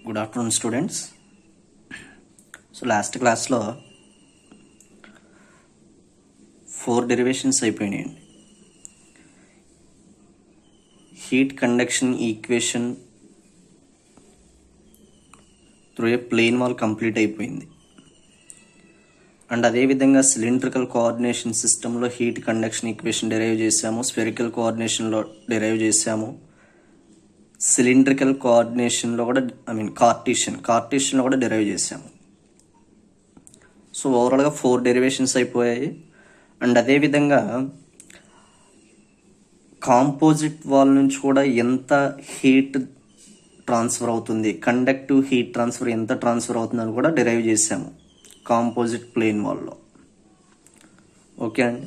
Good afternoon students. So last క్లాస్లో 4 derivations అయిపోయినాయండి. Heat conduction equation through a plane wall complete అయిపోయింది. And అదేవిధంగా cylindrical coordination సిస్టంలో heat conduction equation derive చేసాము, spherical కోఆర్డినేషన్లో derive చేసాము, సిలిండ్రికల్ కోఆర్డినేషన్లో కూడా కార్టీషియన్లో కూడా డెరైవ్ చేసాము. సో ఓవరాల్గా 4 డెరివేషన్స్ అయిపోయాయి. అండ్ అదేవిధంగా కాంపోజిట్ వాల్ నుంచి కూడా ఎంత హీట్ ట్రాన్స్ఫర్ అవుతుంది, కండక్టివ్ హీట్ ట్రాన్స్ఫర్ ఎంత ట్రాన్స్ఫర్ అవుతుందని కూడా డెరైవ్ చేసాము కాంపోజిట్ ప్లేన్ వాల్లో. ఓకే అండి.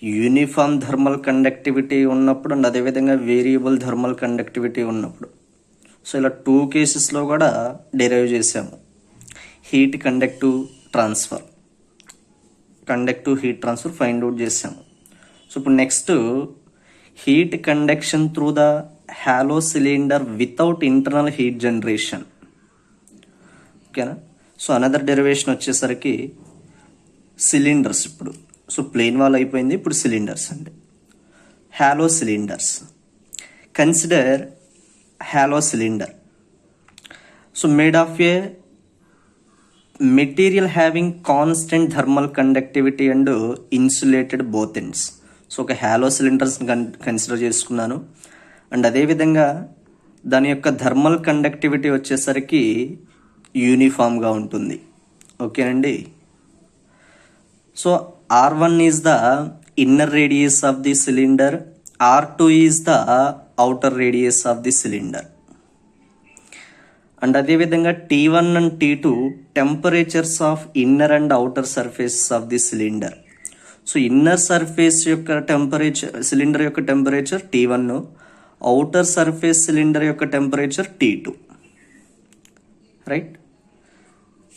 యూనిఫామ్ థర్మల్ కండక్టివిటీ ఉన్నప్పుడు అండ్ అదేవిధంగా వేరియబుల్ థర్మల్ కండక్టివిటీ ఉన్నప్పుడు, సో ఇలా 2 కేసెస్లో కూడా డెరైవ్ చేసాము heat conductive heat transfer find out చేసాము. సో ఇప్పుడు next heat conduction through the hollow cylinder without internal heat generation. ఓకేనా. సో అనదర్ డెరివేషన్ వచ్చేసరికి సిలిండర్స్. ఇప్పుడు సో ప్లేన్ వాల్ అయిపోయింది, ఇప్పుడు సిలిండర్స్ అండి. Hollow cylinders. Consider hollow cylinder. So made of A material having constant thermal conductivity and insulated both ends. So ఒక hollow సిలిండర్స్ని consider చేసుకున్నాను. And అదేవిధంగా దాని యొక్క థర్మల్ కండక్టివిటీ వచ్చేసరికి యూనిఫామ్గా ఉంటుంది. ఓకేనండి. So R1 is the inner radius of the cylinder, R2 is the outer radius of the cylinder. And అదేవిధంగా T1 and T2 temperatures of inner and outer surfaces of the cylinder. So inner surface యొక్క temperature, cylinder యొక్క temperature T1, outer surface cylinder యొక్క temperature T2. Right.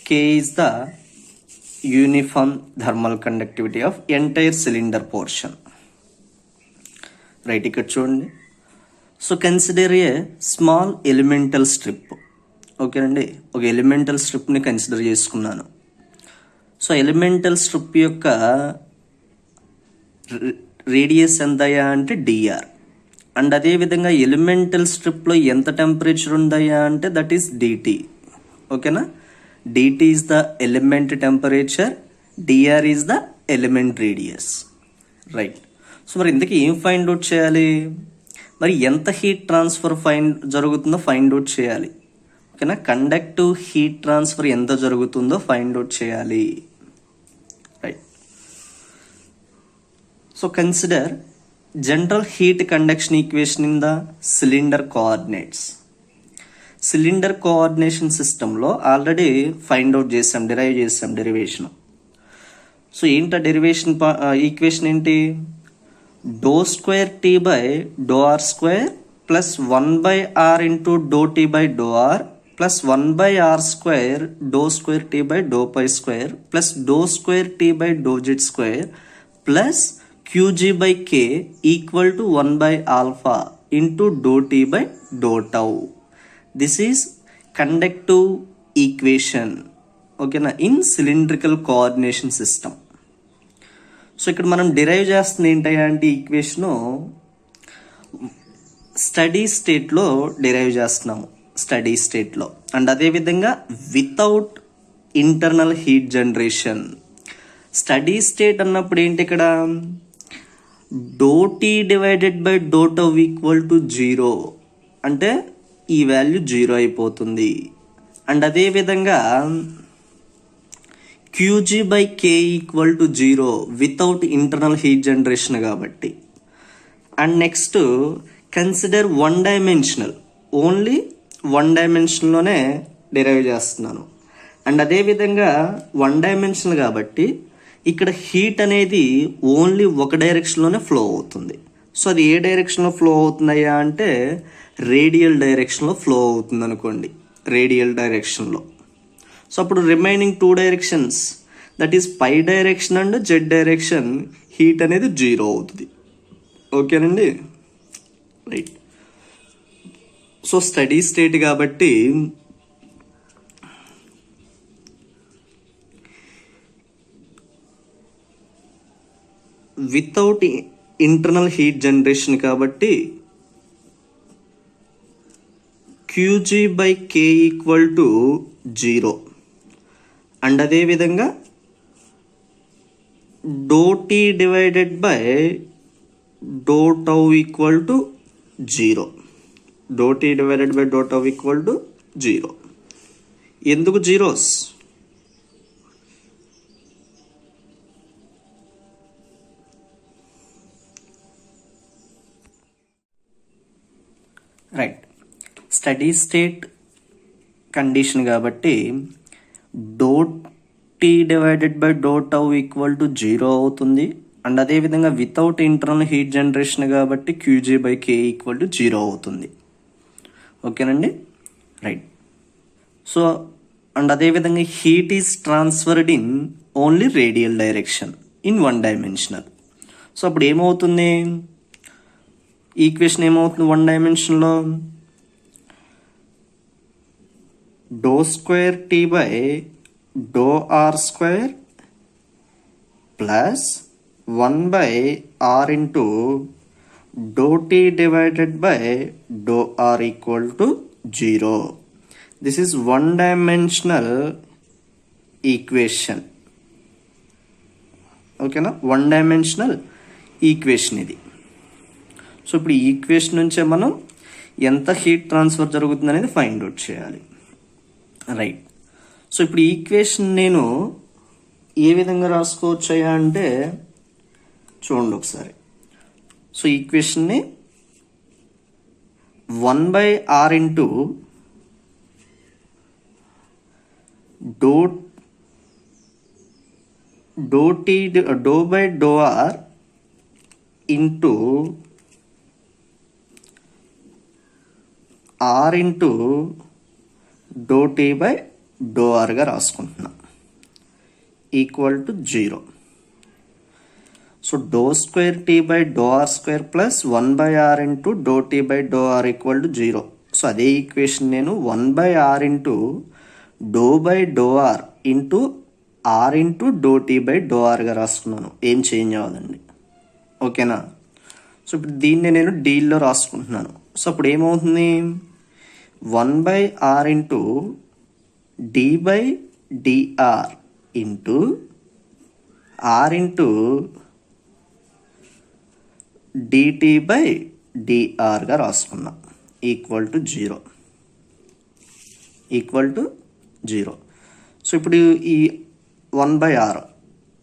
K is the uniform thermal conductivity of entire cylinder portion. Right. ఇక్కడ చూడండి. So consider a small elemental strip. ఓకేనండి. ఒక elemental స్ట్రిప్ని consider చేసుకున్నాను. So elemental strip యొక్క radius ఎంతయ్యా అంటే dr. అండ్ అదేవిధంగా ఎలిమెంటల్ స్ట్రిప్లో ఎంత టెంపరేచర్ ఉందయ్యా అంటే దట్ ఈస్ dt. ఓకేనా. dt is the element temperature, dr is the element radius. Right. So మరి ఇందుకు ఏం ఫైండ్ అవుట్ చేయాలి? మరి ఎంత హీట్ ట్రాన్స్ఫర్ జరుగుతుందో ఫైండ్ అవుట్ చేయాలి. ఓకేనా. కండక్టివ్ హీట్ ట్రాన్స్ఫర్ ఎంత జరుగుతుందో ఫైండ్ అవుట్ చేయాలి. Right. So consider general heat conduction equation in the cylinder coordinates. Cylinder coordination సిస్టంలో ఆల్రెడీ ఫైండ్ అవుట్ చేసాం, డెరైవ్ చేసాం డెరివేషన్. సో ఏంట డెరివేషన్ ఈక్వేషన్ ఏంటి? ∂2T/∂r² plus 1/r into ∂T/∂r plus 1/r² ∂2T/∂π² plus ∂2T/∂z² plus Qg/K equal to 1/α into ∂T/∂τ. This is conductive equation. ఓకేనా. In cylindrical coordination system. So ఇక్కడ మనం derive చేస్తుంది ఏంటంటే అంటే equation study స్టేట్లో derive చేస్తున్నాము, study స్టేట్లో. అండ్ అదేవిధంగా without internal heat generation. Steady state అన్నప్పుడు ఏంటి ఇక్కడ ∂T/∂τ ఈక్వల్ టు 0 అంటే ఈ వాల్యూ 0 అయిపోతుంది. అండ్ అదేవిధంగా Qg/K equal to 0 without internal heat generation కాబట్టి. And next consider 1 dimensional, only 1 డైమెన్షన్లోనే డిరైవ్ చేస్తున్నాను. అండ్ అదేవిధంగా 1 డైమెన్షనల్ కాబట్టి ఇక్కడ హీట్ అనేది ఓన్లీ ఒక డైరెక్షన్లోనే ఫ్లో అవుతుంది. సో అది ఏ డైరెక్షన్లో ఫ్లో అవుతుందయ్యా అంటే రేడియల్ డైరెక్షన్లో ఫ్లో అవుతుంది అనుకోండి, రేడియల్ డైరెక్షన్లో. సో అప్పుడు remaining 2 directions that is phi direction and Z direction heat అనేది 0 అవుతుంది. ఓకేనండి. రైట్. సో స్టడీ స్టేట్ కాబట్టి వితౌట్ ఇంటర్నల్ హీట్ జనరేషన్ కాబట్టి Q G by K equal to 0. And అదేవిధంగా do T divided by do tau equal to 0. Do T divided by do tau equal to 0. ఎందుకు zeros? Right, steady state condition కాబట్టి do T divided by do tau equal to 0 అవుతుంది. And అదేవిధంగా without internal heat generation కాబట్టి Q G by K equal to 0 అవుతుంది. ఓకేనండి, right. So and అదేవిధంగా heat is transferred in only radial direction in 1 dimensional. So అప్పుడు ఏమవుతుంది? Equation ఏమవుతుంది 1 డైమెన్షన్లో? Do square T by do R square plus 1 by R into do T divided by do R equal to 0. This is 1 dimensional equation. ఓకేనా, 1 dimensional equation ఇది. So ఇప్పుడు ఈ equation నుంచే మనం ఎంత హీట్ ట్రాన్స్ఫర్ జరుగుతుంది అనేది ఫైండ్ అవుట్ చేయాలి. రైట్, సో ఇప్పుడు ఈక్వేషన్ నేను ఏ విధంగా రాసుకోవచ్చా అంటే చూడండి ఒకసారి. సో ఈక్వేషన్ని 1 by R into do by do R into R into do T by do ఆర్గా రాసుకుంటున్నాం equal to 0. So do square T by do R square plus 1 by R into do T by do R equal to 0. So అదే equation నేను 1 by R into do by do R into R into do T by do ఆర్గా రాసుకున్నాను. ఏం change అవ్వదండి. ఓకేనా, so ఇప్పుడు దీన్ని నేను డీల్లో రాసుకుంటున్నాను. సో అప్పుడు ఏమవుతుంది? 1 by R into D by D R into R into D T by డిఆర్గా రాసుకున్నాం equal to 0. Equal to 0. So ఇప్పుడు ఈ 1 బై ఆర్,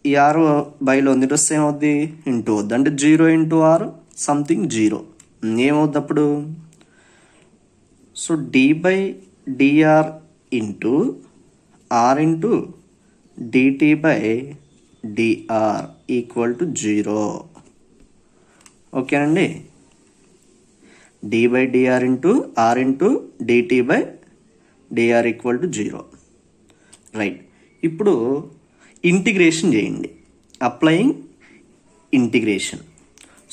ఈ ఆర్ బైలో ఉంది, ఇటు ఏమవుద్ది? ఇంటూ వద్దు అంటే 0 ఇంటూ ఆర్ సంథింగ్ 0. ఏమవుద్ది అప్పుడు? So D by D R into R into D T by D R equal to 0. ఓకేనండి, D by D R into R into D T by D R equal to 0. Right, ఇప్పుడు ఇంటిగ్రేషన్ చేయండి. Applying integration.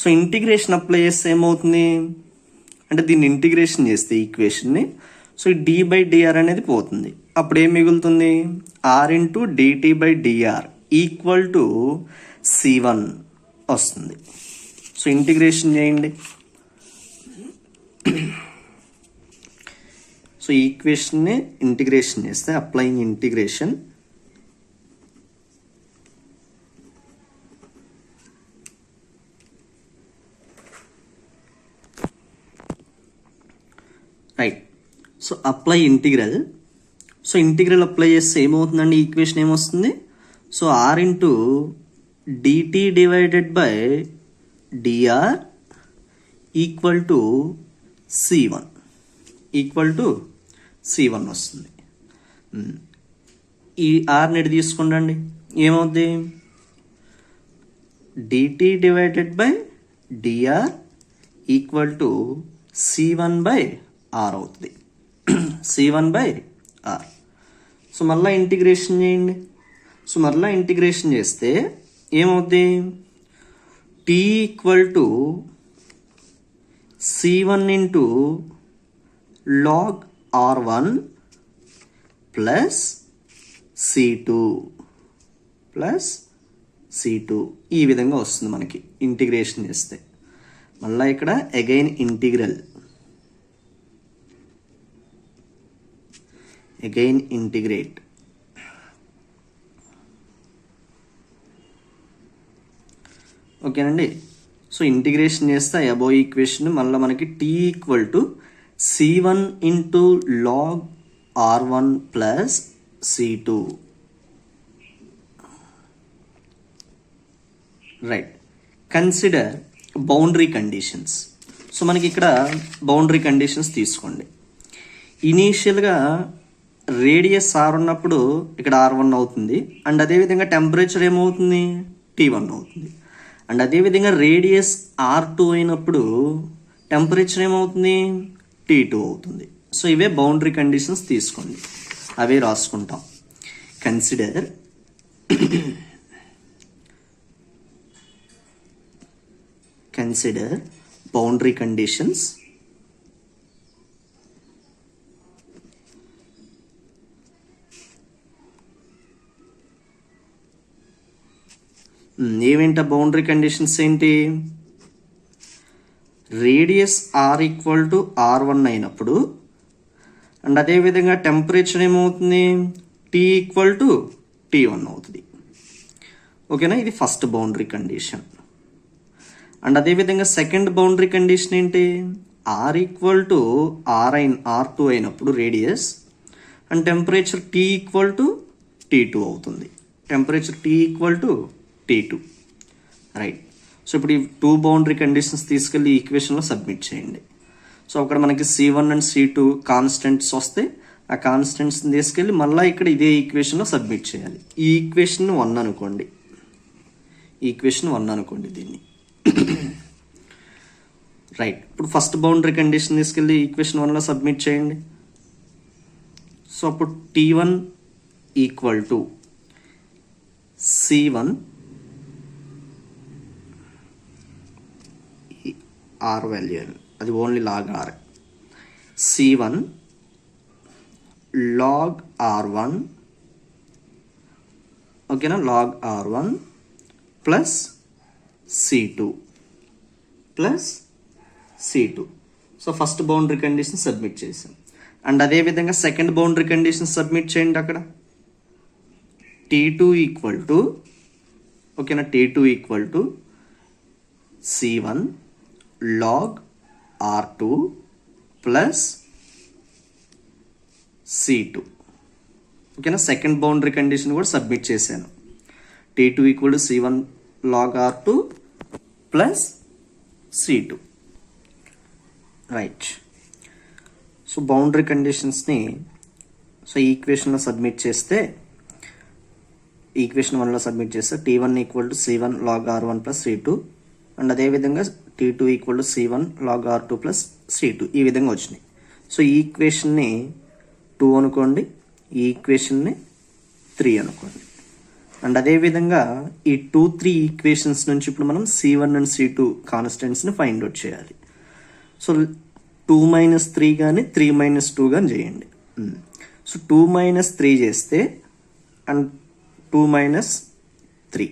So integration apply చేస్తే ఏమవుతుంది అంటే దీన్ని integration చేస్తే ఈక్వేషన్ని, so ఈ డి బై డిఆర్ అనేది పోతుంది. అప్పుడు ఏం మిగులుతుంది? R into D T by D R equal to C1 వస్తుంది. సో ఇంటిగ్రేషన్ చేయండి. సో ఈక్వేషన్ని ఇంటిగ్రేషన్ చేస్తే applying integration right. So apply integral. So integral apply చేస్తే ఏమవుతుందండి? ఈక్వేషన్ ఏమొస్తుంది? So R into D T divided by D R equal to C1 వస్తుంది. ఈ ఆర్ని ఎటు తీసుకుండండి, ఏమవుద్ది? D T divided by D R equal to C1 by R అవుతుంది. C1 by R. సో మళ్ళీ ఇంటిగ్రేషన్ చేయండి. సో మళ్ళీ ఇంటిగ్రేషన్ చేస్తే ఏమవుద్ది? T equal to C1 into log R1 plus C2 plus C2 ఈ విధంగా వస్తుంది మనకి ఇంటిగ్రేషన్ చేస్తే. మళ్ళీ ఇక్కడ అగైన్ ఇంటిగ్రేట్. ఓకేనండి. సో ఇంటిగ్రేషన్ చేస్తే అబో ఈక్వేషన్ మళ్ళీ మనకి T equal to C1 into log R1 plus C2. Right. Consider boundary conditions. So మనకి ఇక్కడ బౌండరీ కండిషన్స్ తీసుకోండి. ఇనీషియల్గా రేడియస్ R ఉన్నప్పుడు ఇక్కడ R1 అవుతుంది, అండ్ అదేవిధంగా టెంపరేచర్ ఏమవుతుంది, T1 అవుతుంది. అండ్ అదేవిధంగా రేడియస్ R2 అయినప్పుడు టెంపరేచర్ ఏమవుతుంది, T2 అవుతుంది. సో ఇవే బౌండరీ కండిషన్స్ తీసుకోండి, అవే రాసుకుంటాం. కన్సిడర్ బౌండరీ కండిషన్స్ ఏమేంట బౌండరీ కండిషన్స్ ఏంటి, radius R equal to R1 అయినప్పుడు అండ్ అదేవిధంగా టెంపరేచర్ ఏమవుతుంది, T ఈక్వల్ టు T1 అవుతుంది. ఓకేనా, ఇది ఫస్ట్ బౌండరీ కండిషన్. అండ్ అదేవిధంగా సెకండ్ బౌండరీ కండిషన్ ఏంటి, R ఈక్వల్ టు R2 అయినప్పుడు radius and temperature T equal to T2 అవుతుంది. Temperature T equal to T2. Right. So ఇప్పుడు ఈ 2 బౌండరీ కండిషన్స్ తీసుకెళ్ళి ఈక్వేషన్లో సబ్మిట్ చేయండి. సో అక్కడ మనకి C1 అండ్ C2 కాన్స్టెంట్స్ వస్తే ఆ కాన్స్టెంట్స్ని తీసుకెళ్ళి మళ్ళీ ఇక్కడ ఇదే ఈక్వేషన్లో సబ్మిట్ చేయాలి. ఈ ఈక్వేషన్ 1 అనుకోండి, దీన్ని. రైట్. ఇప్పుడు ఫస్ట్ బౌండరీ కండిషన్ తీసుకెళ్ళి ఈక్వేషన్ 1లో సబ్మిట్ చేయండి. సో అప్పుడు T1 equal to C1 R value, అది only log R, C1 log R1, ఓకేనా, log R1 plus C2. So first boundary condition submit చేసాం. అండ్ అదేవిధంగా సెకండ్ బౌండరీ కండిషన్ సబ్మిట్ చేయండి. అక్కడ T2 ఈక్వల్ టు, ఓకేనా, T2 equal to C1 log R2 plus C2. ఓకేనా, second boundary condition కూడా submit చేశాను. T2 equal to C1 log R2 plus C2. Right. So boundary కండిషన్స్ని ఈక్వేషన్లో submit చేస్తే, equation 1లో సబ్మిట్ చేస్తే T1 equal to C1 log R1 plus C2 and అదేవిధంగా T2 equal to C1 log R2 plus C2 ఈ విధంగా వచ్చినాయి. So ఈ ఈక్వేషన్ని 2 అనుకోండి, ఈ ఈక్వేషన్ని 3 అనుకోండి. అండ్ అదేవిధంగా ఈ 2, 3 ఈక్వేషన్స్ నుంచి ఇప్పుడు మనం C1 అండ్ C2 కాన్స్టెంట్స్ని ఫైండ్ అవుట్ చేయాలి. సో 2 - 3 కానీ 3 - 2 కానీ చేయండి. సో 2 - 3 చేస్తే అండ్ 2 - 3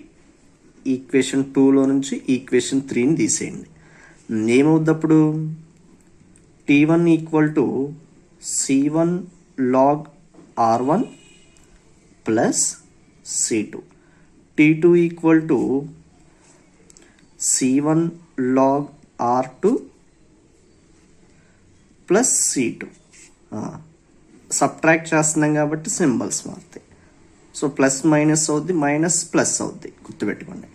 ఈక్వేషన్ 2లో నుంచి ఈక్వేషన్ 3ని తీసేయండి. ఏమవుద్ది అప్పుడు, T1 equal to C1 log R1 plus C2. T2 equal to C1 log R2 plus C2. Subtract చేస్తున్నాం కాబట్టి సింబల్స్ మారుతాయి. సో ప్లస్ మైనస్ అవుద్ది, మైనస్ ప్లస్ అవుద్ది, గుర్తుపెట్టుకోండి.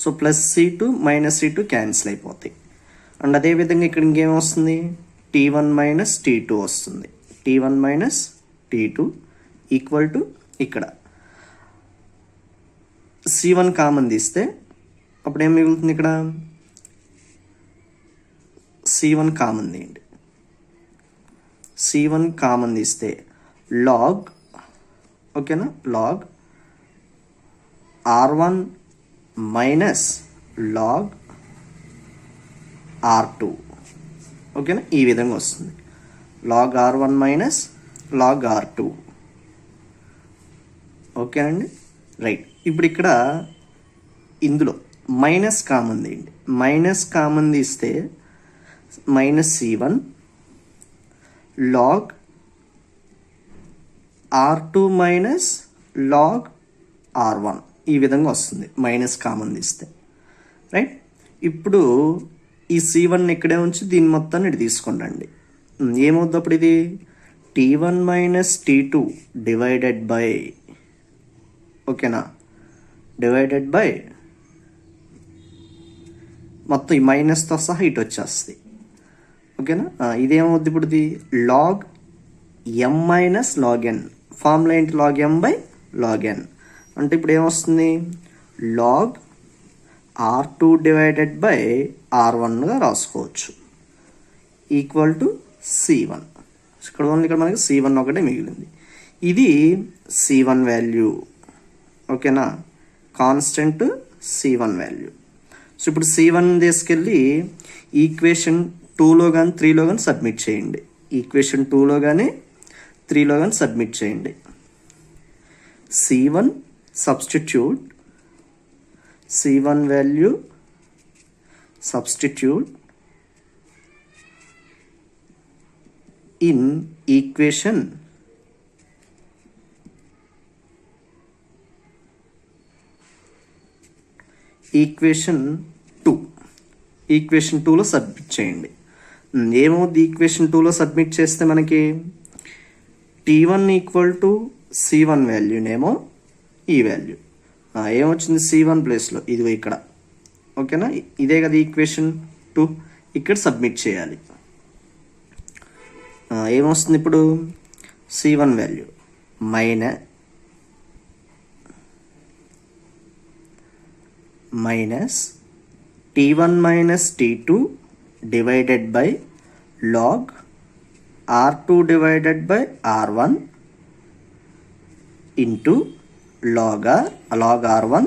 So plus C2 minus C2 cancel అయిపోతాయి. అండ్ అదేవిధంగా ఇక్కడ ఇంకేం వస్తుంది, T1 మైనస్ T2 వస్తుంది. T1 minus T2 equal to ఇక్కడ C1 కామన్ తీస్తే అప్పుడు ఏం మిగులుతుంది, ఇక్కడ C1 కామన్ తీయండి. C1 కామన్ తీస్తే log, ఓకేనా, log R1 minus log R2, ఓకేనా, ఈ విధంగా వస్తుంది. log R1 minus log R2. ఓకేనండి. రైట్. ఇప్పుడు ఇక్కడ ఇందులో మైనస్ కామన్ తీయండి. మైనస్ కామన్ తీస్తే -C1 log R2 minus log R1 ఈ విధంగా వస్తుంది మైనస్ కామన్ తీస్తే, రైట్. ఇప్పుడు ఈ C1 ఇక్కడే ఉంచి దీని మొత్తాన్ని ఇటు తీసుకుంటండి. ఏమవుద్ది అప్పుడు ఇది T1 minus T2 divided by, ఓకేనా, డివైడెడ్ బై మొత్తం ఈ మైనస్తో సహా ఇటు వచ్చేస్తుంది, ఓకేనా. ఇదేమవుద్ది ఇప్పుడు ఇది log M minus log N. Formula ఏంటి? Log M by log N. అంటే ఇప్పుడు ఏమొస్తుంది? లాగ్ R2 డివైడెడ్ బై R1గా రాసుకోవచ్చు ఈక్వల్ టు C1. ఇక్కడ మనకి C1 ఒకటే మిగిలింది. ఇది C1 వాల్యూ, ఓకేనా, కాన్స్టెంట్ C1 వాల్యూ. సో ఇప్పుడు C1 తీసుకెళ్ళి ఈక్వేషన్ 2లో కానీ 3లో కానీ సబ్మిట్ చేయండి. ఈక్వేషన్ 2లో కానీ 3లో కానీ సబ్మిట్ చేయండి. C1 substitute, C1 value substitute in equation equation 2. Equation 2లో సబ్మిట్ చేయండి. ఏమవుద్ది? ఈక్వేషన్ 2లో సబ్మిట్ చేస్తే మనకి T1 ఈక్వల్ టు C1 వాల్యూనేమో ఈ వాల్యూ ఏమొచ్చింది? C1 ప్లేస్లో ఇదిగో ఇక్కడ, ఓకేనా. ఇదే కదా ఈక్వేషన్ 2. ఇక్కడ సబ్మిట్ చేయాలి. ఏమొస్తుంది ఇప్పుడు? C1 value minus T1 minus T2 divided by log R2 divided by R1 into log R1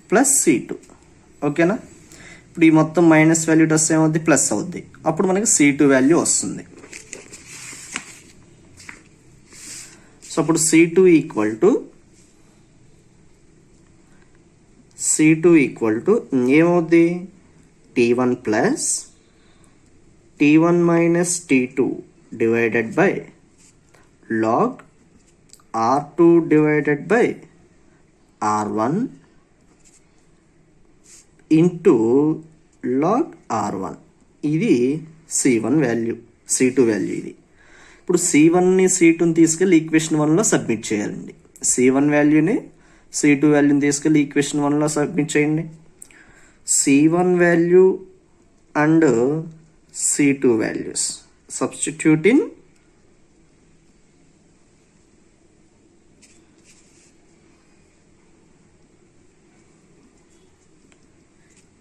plus C2, ఓకేనా. ఇప్పుడు ఈ మొత్తం మైనస్ వాల్యూ వస్తే ఏమవుద్ది? ప్లస్ అవుద్ది. అప్పుడు మనకి C2 వాల్యూ వస్తుంది. సో అప్పుడు C2 ఈక్వల్ టు ఏమవుద్ది? T1 plus T1 minus T2 divided by log R2 divided by R1 into log R1. ఇది C1 వాల్యూ, C2 వాల్యూ ఇది. ఇప్పుడు C1ని C2ని తీసుకెళ్ళి ఈక్వేషన్ 1లో సబ్మిట్ చేయాలండి. C1 వాల్యూని C2 వాల్యూని తీసుకెళ్ళి ఈక్వేషన్ 1లో సబ్మిట్ చేయండి. C1 value and C2 values substitute in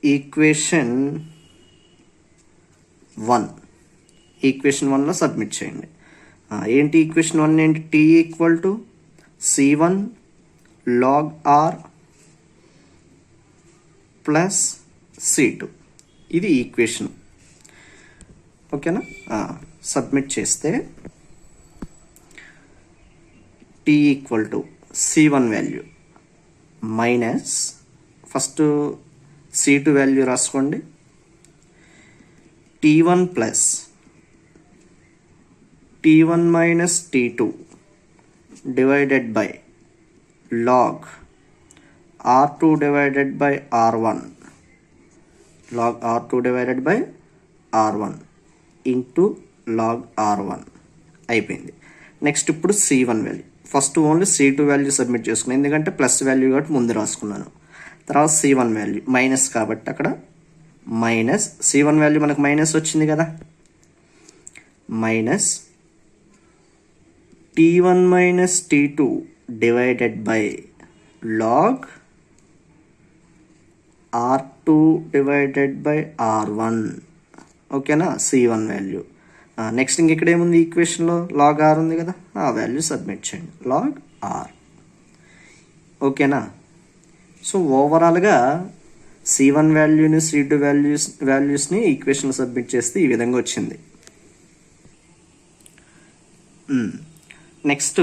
equation 1. Equation 1లో సబ్మిట్ చేయండి. ఏంటి ఈక్వేషన్ 1 ఏంటి? T equal to C1 log R plus C2. ఇది ఈక్వేషన్, ఓకేనా. సబ్మిట్ చేస్తే T equal to C1 value minus first C2 value రాసుకోండి. T1 plus T1 minus T2 divided by log R2 divided by R1, log R2 divided by R1 into log R1 అయిపోయింది. Next ఇప్పుడు C1 value. First only C2 value submit చేసుకున్నాను, ఎందుకంటే plus value కాబట్టి ముందు రాసుకున్నాను. తర్వాత C1 value minus కాబట్టి అక్కడ మైనస్ C1 వాల్యూ మనకు మైనస్ వచ్చింది కదా, minus T1 minus T2 divided by log R2 divided by R1, ఓకేనా. C1 value. నెక్స్ట్ ఇంక ఇక్కడ ఏముంది? ఈక్వేషన్లో లాగ్ R ఉంది కదా, ఆ వాల్యూ సబ్మిట్ చేయండి, లాగ్ R, ఓకేనా. సో ఓవరాల్గా C1 వాల్యూని C2 వాల్యూస్ని ఈక్వేషన్లో సబ్మిట్ చేస్తే ఈ విధంగా వచ్చింది. నెక్స్ట్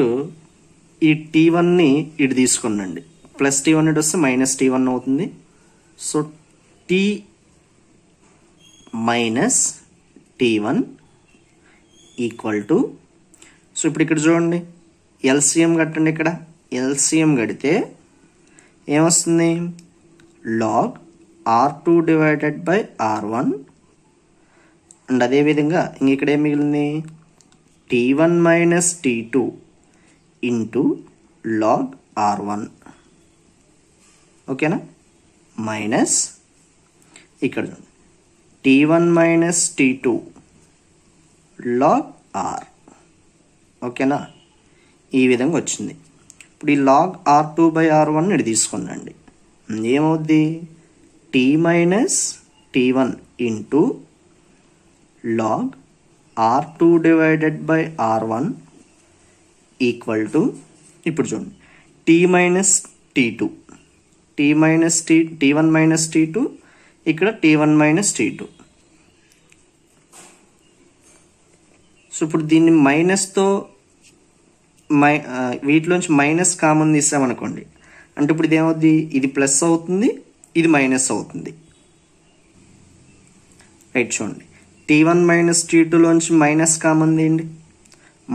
ఈ T1ని ఇటు తీసుకున్నాండి. ప్లస్ టీ వన్ ఇటు వస్తే మైనస్ టీ వన్ అవుతుంది. So T minus T one equal to, so ఇప్పుడు ఇక్కడ చూడండి ఎల్సిఎం కట్టండి. ఇక్కడ ఎల్సిఎం కడితే ఏమొస్తుంది, log R2 divided by R1. And అదేవిధంగా ఇంక ఇక్కడ ఏం మిగిలింది, T1 minus T2 into log R1. ఓకేనా, మైనస్ ఇక్కడ T1 minus T2 log R. ఓకేనా, ఈ విధంగా వచ్చింది. ఇప్పుడు ఈ లాగ్ R2 బై R1 ఇటు తీసుకుందండి. ఏమవుద్ది, T minus T1 into log R2 divided by R1 equal to, ఇప్పుడు చూడండి T minus T2, T1 minus T2, ఇక్కడ T1 మైనస్ T2. సో ఇప్పుడు దీన్ని మైనస్తో వీటిలోంచి మైనస్ కామన్ తీసామనుకోండి, అంటే ఇప్పుడు ఇదేమవుద్ది, ఇది ప్లస్ అవుతుంది, ఇది మైనస్ అవుతుంది. రైట్, చూడండి T1 మైనస్ T2లోంచి మైనస్ కామన్ తీయండి.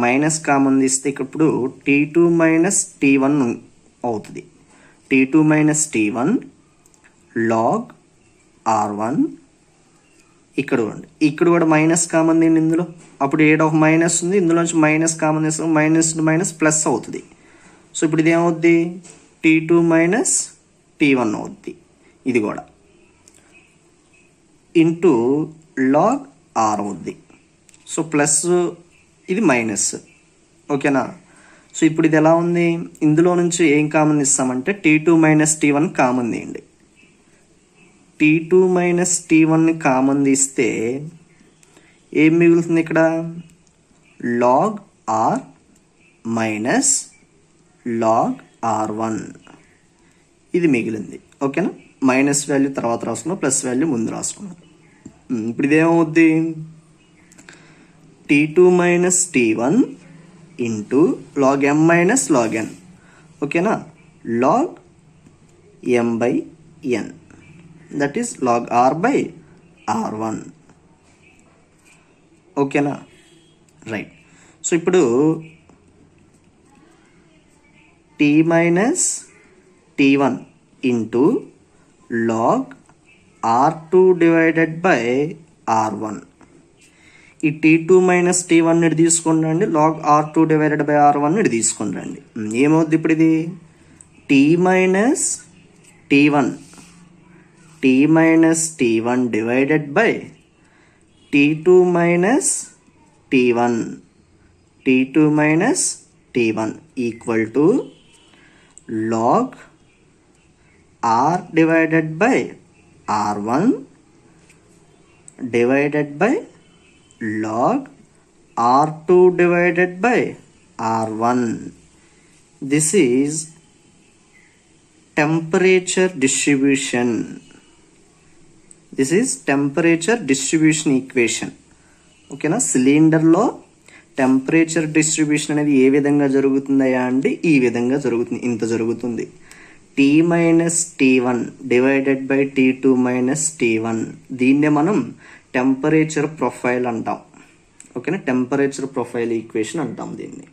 మైనస్ కామన్ తీస్తే ఇప్పుడు T2 మైనస్ T1 అవుతుంది. T2 minus T1 log R1. ఇక్కడ చూడండి, ఇక్కడ కూడా మైనస్ కామన్ తీయండి ఇందులో. అప్పుడు ఏడ ఒక మైనస్ ఉంది, ఇందులోంచి మైనస్ కామన్ తీస్తాం, మైనస్ మైనస్ ప్లస్ అవుతుంది. సో ఇప్పుడు ఇది ఏమవుద్ది, T2 మైనస్ T1 అవుద్ది. ఇది కూడా ఇంటూ లాగ్ R అవుద్ది. సో ప్లస్ ఇది మైనస్. ఓకేనా, సో ఇప్పుడు ఇది ఎలా ఉంది, ఇందులో నుంచి ఏం కామన్ ఇస్తామంటే T2 మైనస్ T1 కామన్ తీయండి. T2 మైనస్ T1 కామన్ తీస్తే ఏం మిగులుతుంది, ఇక్కడ log R minus log R1 ఇది మిగిలింది. ఓకేనా, మైనస్ వాల్యూ తర్వాత రాసుకున్నాం, ప్లస్ వాల్యూ ముందు రాసుకున్నాం. ఇప్పుడు ఇదేమవుద్ది, T2 minus T1 into log M minus log N. ఓకేనా, log M by N, that is log R by R1. ఓకేనా, రైట్. సో ఇప్పుడు T minus T1 into log R2 divided by R1. ఈ T2 minus T1 ఇటు తీసుకోండి అండి, log R2 divided by R1 ఇటు తీసుకోండి రండి. ఏమవుద్ది ఇప్పుడు ఇది, T minus T1, T minus T1 divided by T2 minus T1, T2 minus T1 equal to log R divided by R1 divided by log R2 divided by R1. This is temperature distribution. This is temperature distribution equation. ఓకేనా, సిలిండర్లో temperature distribution అనేది ఏ విధంగా జరుగుతుందయా అంటే ఈ విధంగా జరుగుతుంది, ఇంత జరుగుతుంది. T minus T1 divided by T2 minus T1, దీన్నే మనం టెంపరేచర్ ప్రొఫైల్ అంటాం. ఓకేనా, టెంపరేచర్ ప్రొఫైల్ ఈక్వేషన్ అంటాం దీన్ని.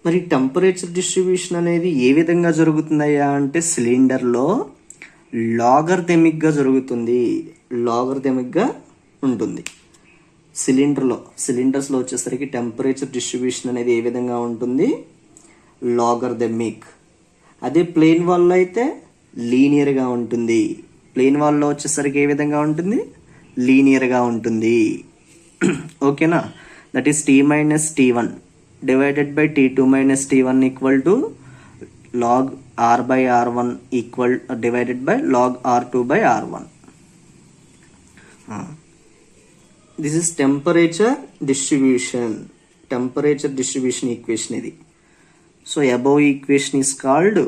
మరి టెంపరేచర్ డిస్ట్రిబ్యూషన్ అనేది ఏ విధంగా జరుగుతుందయ్యా అంటే సిలిండర్లో లాగర్థమిక్గా జరుగుతుంది, లాగర్థమిక్గా ఉంటుంది. సిలిండర్స్లో వచ్చేసరికి టెంపరేచర్ డిస్ట్రిబ్యూషన్ అనేది ఏ విధంగా ఉంటుంది, లాగర్థమిక్. అదే ప్లెయిన్ వాల్లో అయితే లీనియర్గా ఉంటుంది. ప్లెయిన్ వాల్లో వచ్చేసరికి ఏ విధంగా ఉంటుంది, లీనియర్గా ఉంటుంది. ఓకేనా, that is T minus T1 divided by T2 minus T1 equal to log R by R1 equal divided by log R2 by R1. This is temperature distribution equation ఇది. So above equation is called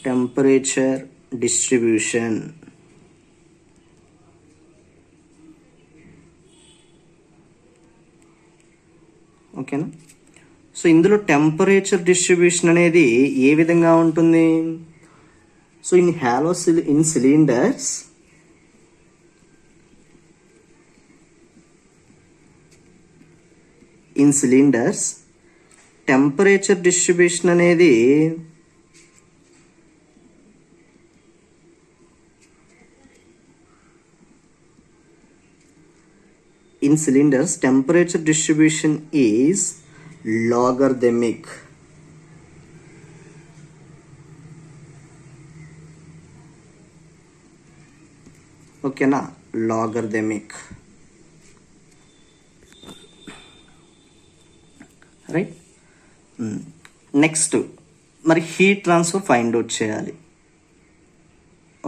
temperature distribution. ఓకేనా. So ఇందులో టెంపరేచర్ distribution అనేది ఏ విధంగా ఉంటుంది? సో in cylinders temperature distribution అనేది is logarithmic. ఓకేనా, లాగర్థమిక్. రైట్. నెక్స్ట్ మరి హీట్ ట్రాన్స్ఫర్ ఫైండ్ అవుట్ చేయాలి.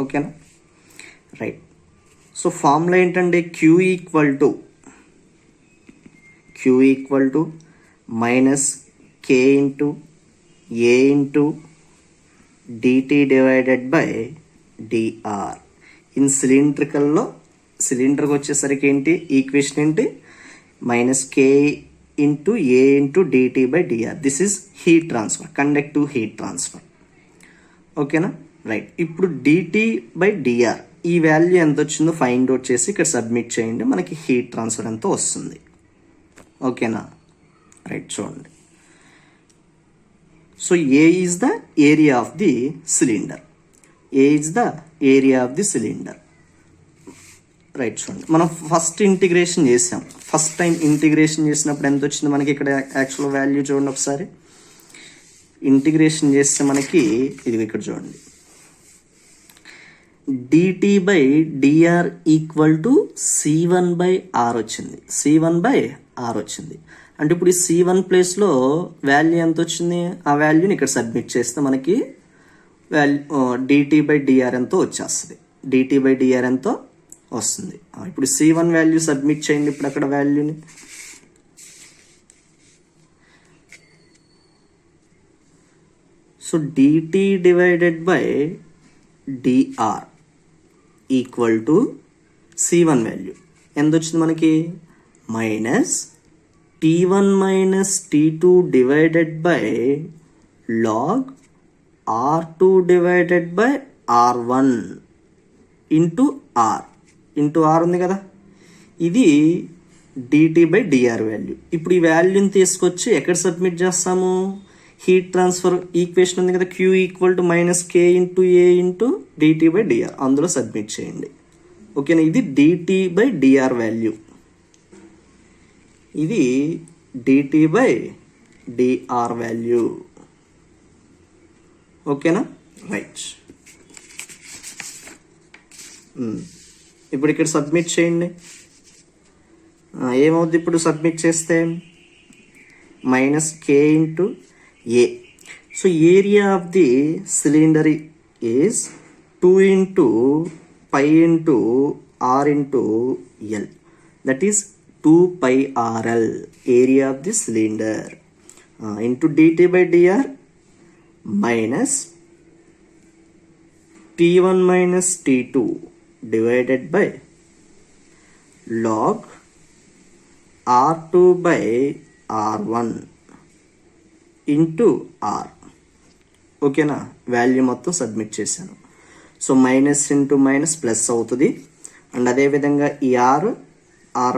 ఓకేనా, రైట్. సో ఫార్ములా ఏంటంటే Q equal to minus K into A into dt divided by dr. In సిలిండ్రికల్లో సిలిండర్కి వచ్చేసరికి ఏంటి ఈక్వేషన్ ఏంటి? Minus K into A into dt by dr. This is heat transfer, conductive heat transfer. ఓకేనా, right. ఇప్పుడు dt by dr ఈ value ఎంత వచ్చిందో ఫైండ్ అవుట్ చేసి ఇక్కడ సబ్మిట్ చేయండి, మనకి హీట్ ట్రాన్స్ఫర్ ఎంత వస్తుంది. ఓకేనా, రైట్. చూడండి. So A is the area of the cylinder. Right. చూడండి, మనం ఫస్ట్ ఇంటిగ్రేషన్ చేసాం. ఫస్ట్ టైం ఇంటిగ్రేషన్ చేసినప్పుడు ఎంత వచ్చింది మనకి ఇక్కడ యాక్చువల్ వాల్యూ చూడండి ఒకసారి. ఇంటిగ్రేషన్ చేస్తే మనకి ఇది ఇక్కడ చూడండి, dt by dr equal to C1/R వచ్చింది. అంటే ఇప్పుడు ఈ C1 ప్లేస్లో వాల్యూ ఎంత వచ్చింది? ఆ వాల్యూని ఇక్కడ సబ్మిట్ చేస్తే మనకి dt బై dr ఎంతో వస్తుంది. ఇప్పుడు C1 వాల్యూ సబ్మిట్ చేయండి ఇప్పుడు అక్కడ వాల్యూని. So dt divided by dr equal to C1 value ఎంత వచ్చింది మనకి? Minus T1 minus T2 divided by log R2 divided by R1 into R ఉంది కదా, ఇది dt బై dr వాల్యూ. ఇప్పుడు ఈ వాల్యూని తీసుకొచ్చి ఎక్కడ సబ్మిట్ చేస్తాము? హీట్ ట్రాన్స్ఫర్ ఈక్వేషన్ ఉంది కదా, Q equal to minus K into A into dt by dr, అందులో సబ్మిట్ చేయండి. ఓకేనా, ఇది dt బై dr వాల్యూ, ఇది dt బై dr వాల్యూ. ఓకేనా, రైట్. ఇప్పుడు ఇక్కడ సబ్మిట్ చేయండి. ఏమవుద్ది ఇప్పుడు సబ్మిట్ చేస్తే? Minus K into A. So area of the cylinder is 2 into pi into R into L, that is 2πRL, area of the cylinder, into dt by dr minus T1 minus T2 divided by log R2 by R1 into R. ఓకేనా, value మొత్తం submit చేశాను. So minus into minus plus అవుతుంది, and అదేవిధంగా ఈ R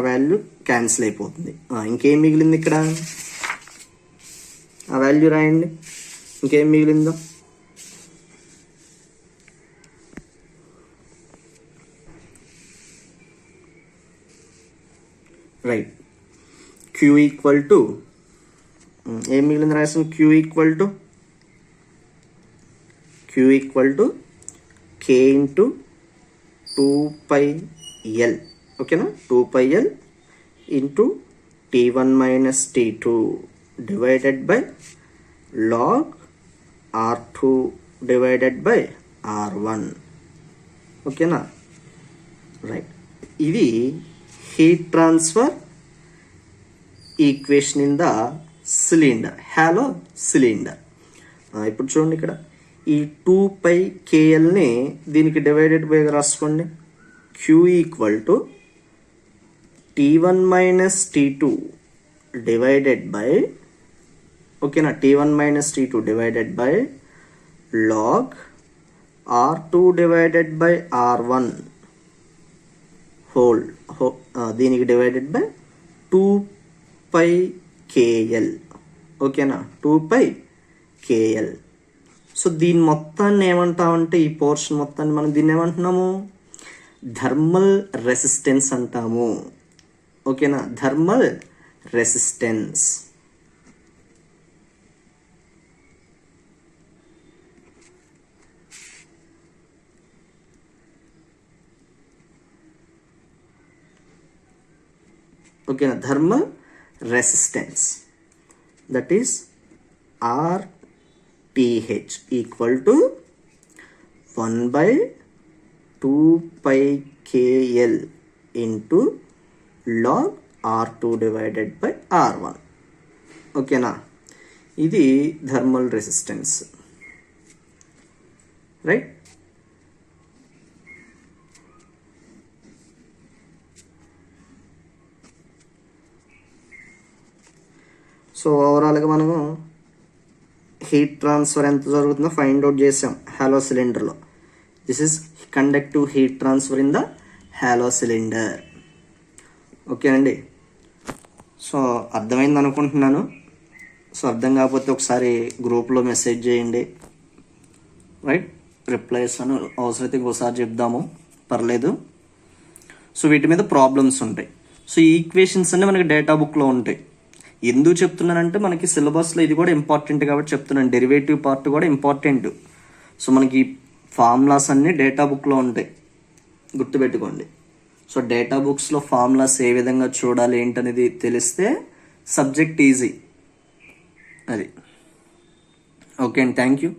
value cancel అయిపోతుంది. ఇంకేం మిగిలింది ఇక్కడ? ఆ వాల్యూ రాయండి, ఇంకేం మిగిలిందో. రైట్, Q ఈక్వల్ టు ఏం మిగిలింది రాసాం? Q equal to K into 2πL. ఓకేనా, 2πL into T1 minus T2 divided by log R2 divided by R1. ఓకేనా, రైట్. ఇది heat transfer equation in the cylinder, hollow cylinder. ఇప్పుడు చూడండి, ఇక్కడ ఈ 2πkLని దీనికి డివైడెడ్ బై రాసుకోండి. Q equal to T1 minus T2 divided by, ఓకేనా, T1 minus T2 divided by log R2 divided by R1 whole దీనికి డివైడెడ్ బై 2πkL, ఓకేనా, 2πkL. సో దీని మొత్తాన్ని ఏమంటామంటే, ఈ పోర్షన్ మొత్తాన్ని మనం దీన్ని ఏమంటున్నాము, థర్మల్ రెసిస్టెన్స్ అంటాము, ఓకేనా, థర్మల్ రెసిస్టెన్స్. ఓకేనా, thermal resistance, that is RTH equal to 1/2πkL into log R2 divided by R1, ఓకేనా. ఇది థర్మల్ రెసిస్టెన్స్, రైట్. సో ఓవరాల్గా మనము హీట్ ట్రాన్స్ఫర్ ఎంత జరుగుతుందో ఫైండ్ అవుట్ చేసాం హాలో సిలిండర్లో. This is conductive heat transfer in the hollow cylinder, ఓకేనండి. So అర్థమైంది అనుకుంటున్నాను. సో అర్థం కాకపోతే ఒకసారి గ్రూప్లో మెసేజ్ చేయండి, రైట్, రిప్లై ఇస్తాను. అవసరమైతే ఇంకోసారి చెప్దాము, పర్లేదు. సో వీటి మీద ప్రాబ్లమ్స్ ఉంటాయి. సో ఈ ఈక్వేషన్స్ అన్నీ మనకి డేటా బుక్లో ఉంటాయి. ఎందుకు చెప్తున్నానంటే మనకి సిలబస్లో ఇది కూడా ఇంపార్టెంట్ కాబట్టి చెప్తున్నాను. డెరివేటివ్ పార్ట్ కూడా ఇంపార్టెంట్. సో మనకి ఫార్ములాస్ అన్నీ డేటా బుక్లో ఉంటాయి, గుర్తుపెట్టుకోండి. సో డేటా బుక్స్లో ఫార్ములాస్ ఏ విధంగా చూడాలి ఏంటనేది తెలిస్తే సబ్జెక్ట్ ఈజీ, అది. ఓకే అండి, థ్యాంక్ యూ.